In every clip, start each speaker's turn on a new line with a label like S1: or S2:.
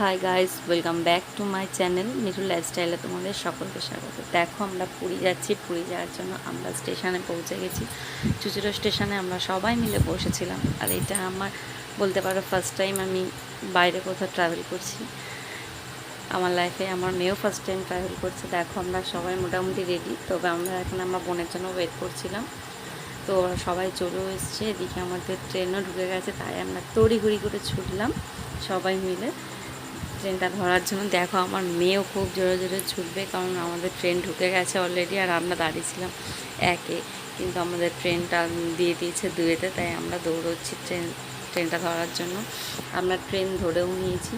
S1: High guys, welcome back to my channel Mithu লাইফস্টাইলে তোমাদের সকলকে স্বাগত। দেখো, আমরা পুরী যাচ্ছি। পুরী যাওয়ার জন্য আমরা স্টেশনে পৌঁছে গেছি। চুচুড়া স্টেশনে আমরা সবাই মিলে বসেছিলাম। আর এটা আমার বলতে পারো ফার্স্ট টাইম আমি বাইরে কোথাও ট্রাভেল করছি। আমার লাইফে আমার মেয়েও ফার্স্ট টাইম ট্রাভেল করছে। দেখো, আমরা সবাই মোটামুটি রেডি। তবে আমরা এখন আমার বোনের জন্য ওয়েট করছিলাম। তো সবাই চলেও এসছে। এদিকে আমাদের ট্রেনও ঢুকে গেছে, তাই আমরা তড়িঘড়ি করে ছুটলাম সবাই মিলে ট্রেনটা ধরার জন্য। দেখো, আমার মেয়েও খুব জোরে জোরে ছুটবে, কারণ আমাদের ট্রেন ঢুকে গেছে অলরেডি। আর আমরা দাঁড়িয়েছিলাম একে, কিন্তু আমাদের ট্রেনটা দিয়ে দিয়েছে দুয়েতে, তাই আমরা দৌড়চ্ছি ট্রেনটা ধরার জন্য। আমরা ট্রেন ধরেও নিয়েছি,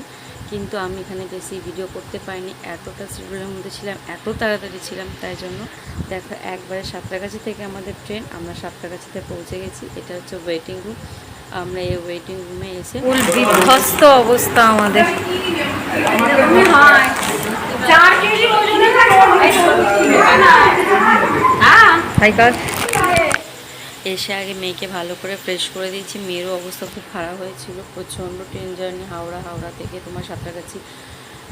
S1: কিন্তু আমি এখানে বেশি ভিডিও করতে পারিনি। এতটা শিডিউলের মধ্যে ছিলাম, এত তাড়াতাড়ি ছিলাম, তাই জন্য দেখো একবারে সাঁতরাগাছি থেকে আমাদের ট্রেন, আমরা সাঁতরাগাছিতে পৌঁছে গেছি। এটা হচ্ছে ওয়েটিং রুম। আমরা এই ওয়েটিং রুমে এসে ফুল বিধ্বস্ত অবস্থা আমাদের। এসে আগে মেয়েকে ভালো করে ফ্রেশ করে দিয়েছি। মেয়েরও অবস্থা খুব খারাপ হয়েছিল, প্রচণ্ড ট্রেন জার্নি। হাওড়া থেকে তোমার সাঁতরাগাছি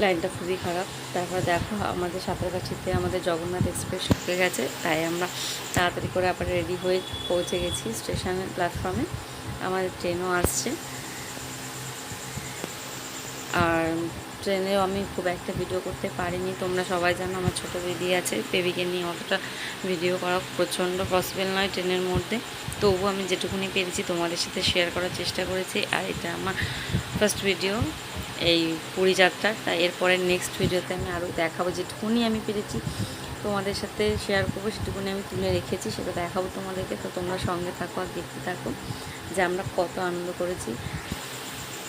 S1: লাইনটা খুবই খারাপ। তারপর দেখো, আমাদের সাঁতরাগাছিতে আমাদের জগন্নাথ এক্সপ্রেস ঢুকে গেছে, তাই আমরা তাড়াতাড়ি করে আবার রেডি হয়ে পৌঁছে গেছি স্টেশনের প্ল্যাটফর্মে। আমাদের ট্রেনও আসছে। আর ট্রেনেও আমি খুব একটা ভিডিও করতে পারিনি। তোমরা সবাই জানো আমার ছোটো বেবি আছে, বেবিকে নিয়ে অতটা ভিডিও করা প্রচণ্ড পসিবল নয় ট্রেনের মধ্যে। তবুও আমি যেটুকুনি পেরেছি তোমাদের সাথে শেয়ার করার চেষ্টা করেছি। আর এটা আমার ফার্স্ট ভিডিও এই পুরী যাত্রার, তাই এরপরে নেক্সট ভিডিওতে আমি আরও দেখাবো। যেটুকুনি আমি পেরেছি তোমাদের সাথে শেয়ার করবো, সেটুকুনি আমি তুলে রেখেছি, সেটা দেখাবো তোমাদেরকে। তো তোমরা সঙ্গে থাকো আর দেখতে থাকো যে আমরা কত আনন্দ করেছি।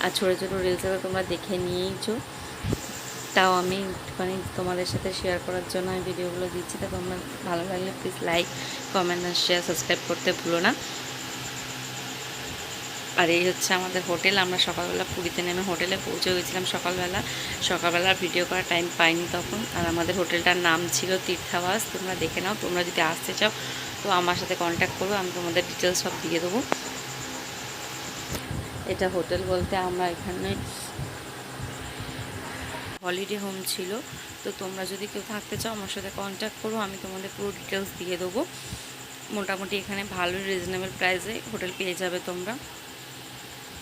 S1: আর ছোটো ছোটো রিলসে তোমরা দেখে নিয়েইছো, তাও আমি একটুখানি তোমাদের সাথে শেয়ার করার জন্য আমি ভিডিওগুলো দিচ্ছি। তা তোমরা ভালো লাগলে প্লিজ লাইক, কমেন্ট আর শেয়ার, সাবস্ক্রাইব করতে ভুলো না। আর এই হচ্ছে আমাদের হোটেল। আমরা সকালবেলা পুরীতে নেমে হোটেলে পৌঁছে গেছিলাম সকালবেলা ভিডিও করার টাইম পাইনি তখন। আর আমাদের হোটেলটার নাম ছিল তীর্থাবাস। তোমরা দেখে নাও, তোমরা যদি আসতে চাও তো আমার সাথে কন্ট্যাক্ট করো, আমি তোমাদের ডিটেলস সব দিয়ে দেবো। এটা হোটেল বলতে আমরা এখানে হলিডে হোম ছিল। তো তোমরা যদি কেউ থাকতে চাও আমার সাথে কন্ট্যাক্ট করো, আমি তোমাদের পুরো ডিটেলস দিয়ে দেবো। মোটামুটি এখানে ভালোই রিজনেবল প্রাইসে হোটেল পেয়ে যাবে তোমরা।